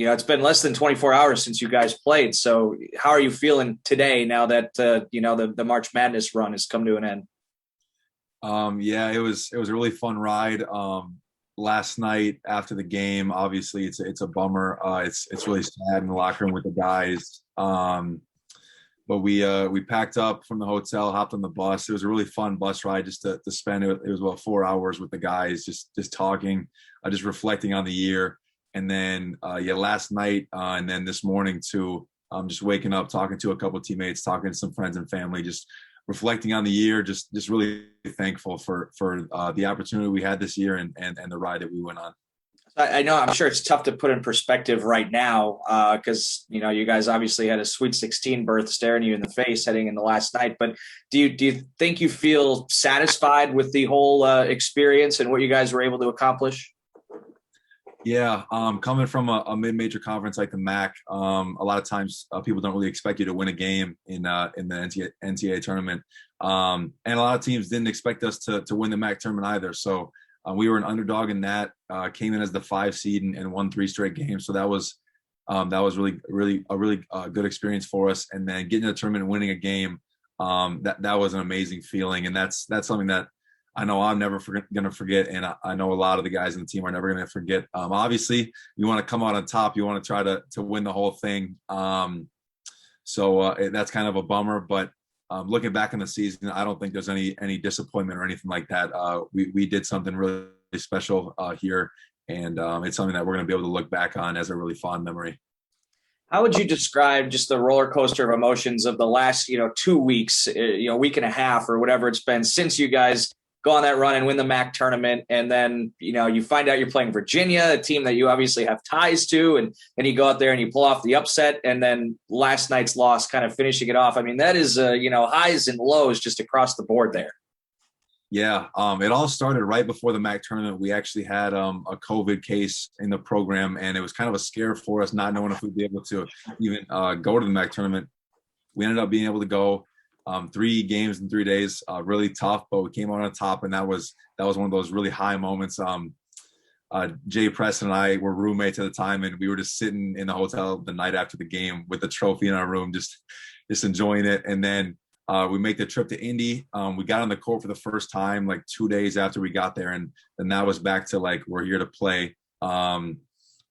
it's been less than 24 hours since you guys played. So how are you feeling today now that, the March Madness run has come to an end? Yeah, it was a really fun ride. Last night after the game, obviously it's a bummer. It's really sad in the locker room with the guys. But we packed up from the hotel, hopped on the bus. It was a really fun bus ride just to spend it. It was about 4 hours with the guys, just talking, just reflecting on the year. And then last night and then this morning too, just waking up, talking to a couple of teammates, talking to some friends and family, just reflecting on the year, just really thankful for the opportunity we had this year and the ride that we went on. I know, I'm sure it's tough to put in perspective right now because, you guys obviously had a Sweet 16 berth staring you in the face heading into last night. But do you think you feel satisfied with the whole experience and what you guys were able to accomplish? Yeah, coming from a mid-major conference like the MAC, a lot of times people don't really expect you to win a game in the NCAA tournament, and a lot of teams didn't expect us to win the MAC tournament either. So we were an underdog in that, came in as the 5 seed and won 3 straight games. So that was really a good experience for us. And then getting to the tournament and winning a game, that was an amazing feeling, and that's something that I know I'm never going to forget, and I know a lot of the guys in the team are never going to forget. Obviously, you want to come out on top. You want to try to win the whole thing. So that's kind of a bummer. But looking back in the season, I don't think there's any disappointment or anything like that. We did something really special here, and it's something that we're going to be able to look back on as a really fond memory. How would you describe just the roller coaster of emotions of the last, 2 weeks, week and a half or whatever it's been since you guys go on that run and win the MAC tournament, and then you find out you're playing Virginia, a team that you obviously have ties to, and then you go out there and you pull off the upset, and then last night's loss kind of finishing it off. I mean, that is highs and lows just across the board there. Yeah, it all started right before the MAC tournament. We actually had a COVID case in the program, and it was kind of a scare for us, not knowing if we'd be able to even go to the MAC tournament. We ended up being able to go. 3 games in 3 days, really tough, but we came out on top, and that was one of those really high moments. Jay Preston and I were roommates at the time, and we were just sitting in the hotel the night after the game with the trophy in our room, just enjoying it. And then we make the trip to Indy. We got on the court for the first time like 2 days after we got there, and then that was back to like we're here to play. The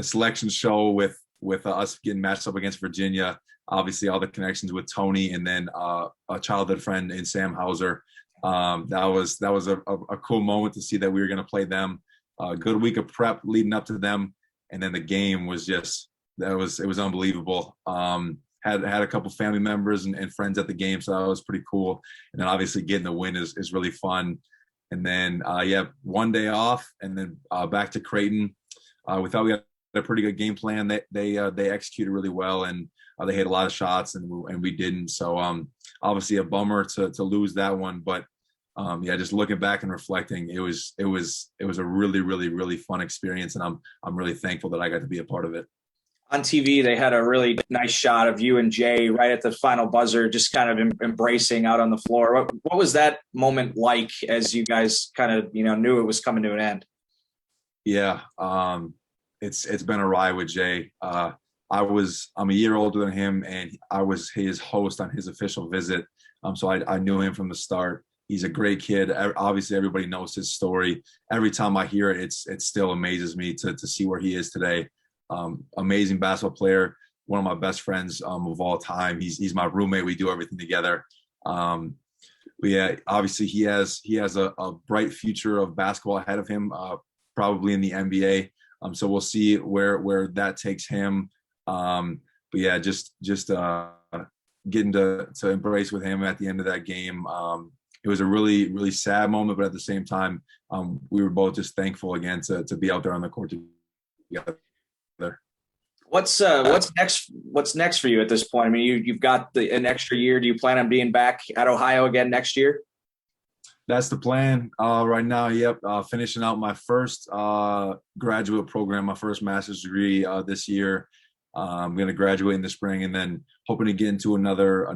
selection show with us getting matched up against Virginia. Obviously, all the connections with Tony, and then a childhood friend in Sam Hauser. That was a cool moment to see that we were going to play them. A good week of prep leading up to them, and then the game was it was unbelievable. Had a couple family members and friends at the game, so that was pretty cool. And then obviously getting the win is really fun. And then one day off, and then back to Creighton. We thought we had a pretty good game plan. They executed really well, and they hit a lot of shots, and we didn't. So obviously a bummer to lose that one. But just looking back and reflecting, it was a really, really, really fun experience, and I'm really thankful that I got to be a part of it. On TV, they had a really nice shot of you and Jay right at the final buzzer, just kind of embracing out on the floor. What was that moment like as you guys kind of knew it was coming to an end? Yeah, it's been a ride with Jay. I'm a year older than him, and I was his host on his official visit. So I knew him from the start. He's a great kid. Obviously, everybody knows his story. Every time I hear it, it still amazes me to see where he is today. Amazing basketball player, one of my best friends of all time. He's my roommate. We do everything together. Obviously he has a bright future of basketball ahead of him, probably in the NBA. So we'll see where that takes him. Just getting to embrace with him at the end of that game. It was a really, really sad moment, but at the same time, we were both just thankful again to be out there on the court together. What's next? What's next for you at this point? I mean, you've got an extra year. Do you plan on being back at Ohio again next year? That's the plan right now. Yep, finishing out my first graduate program, my first master's degree this year. I'm going to graduate in the spring, and then hoping to get into another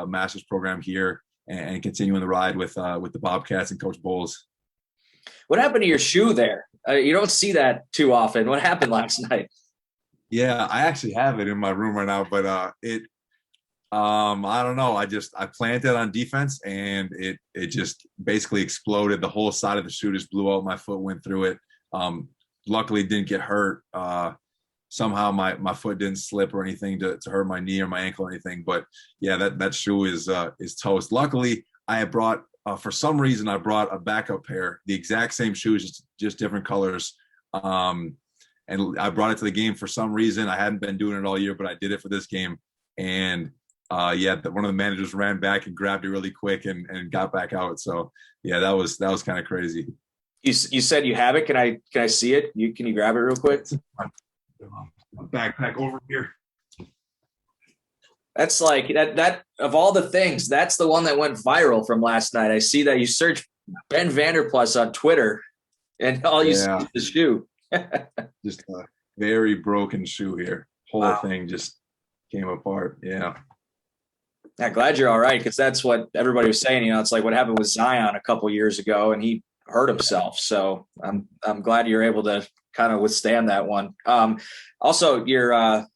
master's program here and continuing the ride with the Bobcats and Coach Bowles. What happened to your shoe there? You don't see that too often. What happened last night? Yeah, I actually have it in my room right now, but I don't know. I planted on defense and it just basically exploded. The whole side of the shoe just blew out. My foot went through it. Um, Luckily didn't get hurt. Somehow my foot didn't slip or anything to hurt my knee or my ankle or anything. But yeah, that shoe is toast. Luckily, I had brought for some reason I brought a backup pair, the exact same shoes, just different colors. Um, and I brought it to the game for some reason. I hadn't been doing it all year, but I did it for this game. And yeah, one of the managers ran back and grabbed it really quick and got back out. So yeah, that was kind of crazy. You said you have it. Can I see it? Can you grab it real quick? Backpack over here. That's like that of all the things, that's the one that went viral from last night. I see that you search Ben Vander Plas on Twitter and all you see is the shoe. Just a very broken shoe here. Whole Wow. thing just came apart. Yeah. Yeah, glad you're all right, because that's what everybody was saying. It's like what happened with Zion a couple years ago, and he hurt himself. So I'm glad you're able to kind of withstand that one. Also, your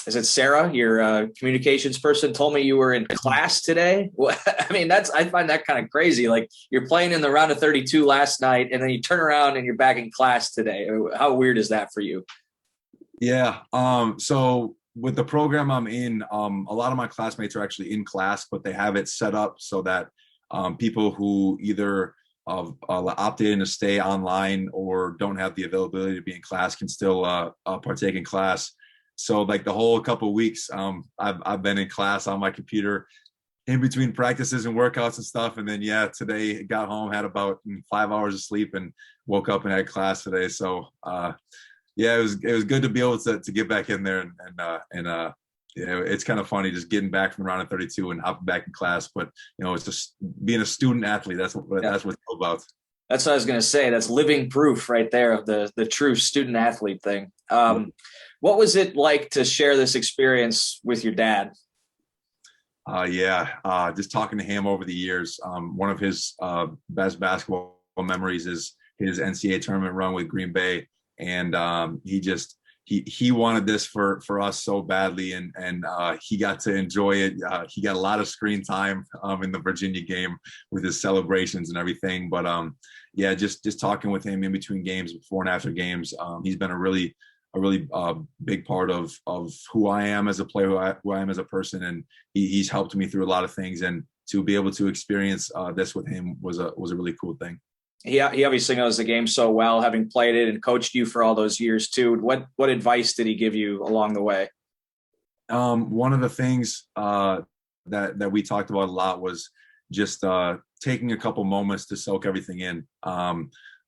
is it Sarah, your communications person, told me you were in class today. Well, I mean, I find that kind of crazy. Like you're playing in the round of 32 last night, and then you turn around and you're back in class today. How weird is that for you? Yeah. So with the program I'm in, a lot of my classmates are actually in class, but they have it set up so that people who either opted in to stay online or don't have the availability to be in class can still partake in class. So like the whole couple of weeks, I've been in class on my computer in between practices and workouts and stuff. And then yeah, today got home, had about 5 hours of sleep, and woke up and had class today. So yeah, it was good to be able to get back in there and yeah, it's kind of funny just getting back from the round of 32 and hopping back in class. But it's just being a student athlete. That's what it's all about. That's what I was going to say. That's living proof right there of the true student athlete thing. What was it like to share this experience with your dad? Yeah, just talking to him over the years. One of his best basketball memories is his NCAA tournament run with Green Bay, and he wanted this for us so badly, and he got to enjoy it. He got a lot of screen time in the Virginia game with his celebrations and everything. But yeah, just talking with him in between games, before and after games, he's been a really big part of who I am as a player, who I am as a person, and he's helped me through a lot of things. And to be able to experience this with him was a really cool thing. He obviously knows the game so well, having played it and coached you for all those years too. What advice did he give you along the way? One of the things that we talked about a lot was just taking a couple moments to soak everything in.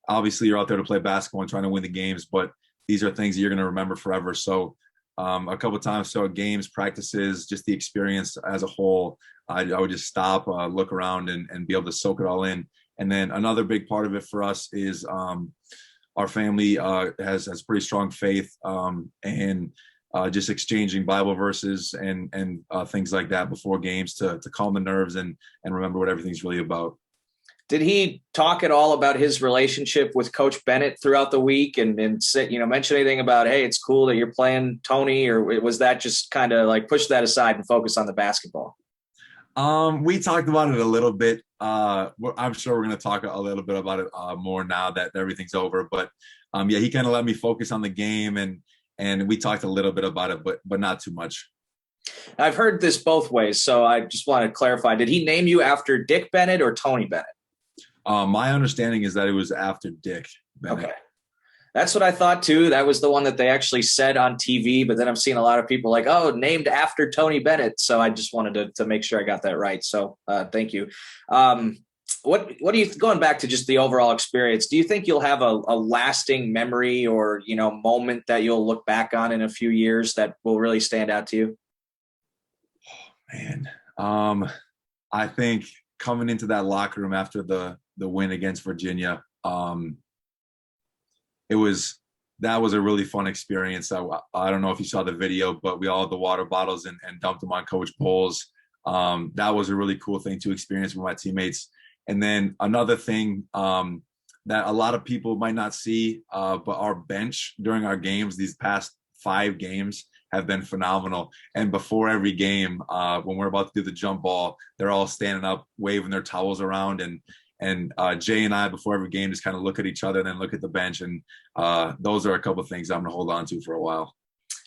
Obviously, you're out there to play basketball and trying to win the games, but these are things that you're going to remember forever. So a couple of times throughout games, practices, just the experience as a whole, I would just stop, look around and be able to soak it all in. And then another big part of it for us is our family has pretty strong faith, and just exchanging Bible verses and things like that before games to calm the nerves and remember what everything's really about. Did he talk at all about his relationship with Coach Bennett throughout the week and mention anything about, hey, it's cool that you're playing Tony, or was that just kind of like push that aside and focus on the basketball? We talked about it a little bit. I'm sure we're going to talk a little bit about it more now that everything's over. But yeah, he kind of let me focus on the game, and we talked a little bit about it, but not too much. I've heard this both ways, so I just want to clarify. Did he name you after Dick Bennett or Tony Bennett? My understanding is that it was after Dick Bennett. Okay. That's what I thought too. That was the one that they actually said on TV, but then I'm seeing a lot of people like, oh, named after Tony Bennett. So I just wanted to make sure I got that right. So thank you. What do you, going back to just the overall experience, do you think you'll have a lasting memory or, moment that you'll look back on in a few years that will really stand out to you? Oh, man. I think coming into that locker room after the win against Virginia, that was a really fun experience. I don't know if you saw the video, but we all had the water bottles and dumped them on Coach Bowles. That was a really cool thing to experience with my teammates. And then another thing that a lot of people might not see, but our bench during our games these past 5 games have been phenomenal. And before every game, when we're about to do the jump ball, they're all standing up, waving their towels around, and Jay and I, before every game, just kind of look at each other and then look at the bench. And those are a couple of things I'm going to hold on to for a while.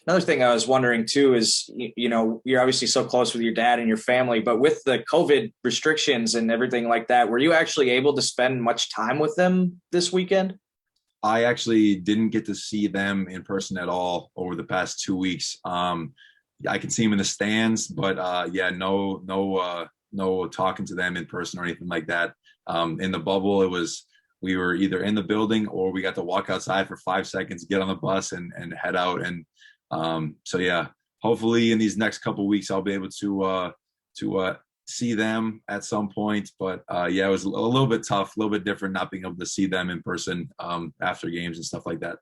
Another thing I was wondering too is, you're obviously so close with your dad and your family, but with the COVID restrictions and everything like that, were you actually able to spend much time with them this weekend? I actually didn't get to see them in person at all over the past 2 weeks. I can see them in the stands, but no talking to them in person or anything like that. In the bubble, we were either in the building or we got to walk outside for 5 seconds, get on the bus and head out. And hopefully in these next couple of weeks, I'll be able to see them at some point. But it was a little bit tough, a little bit different not being able to see them in person after games and stuff like that.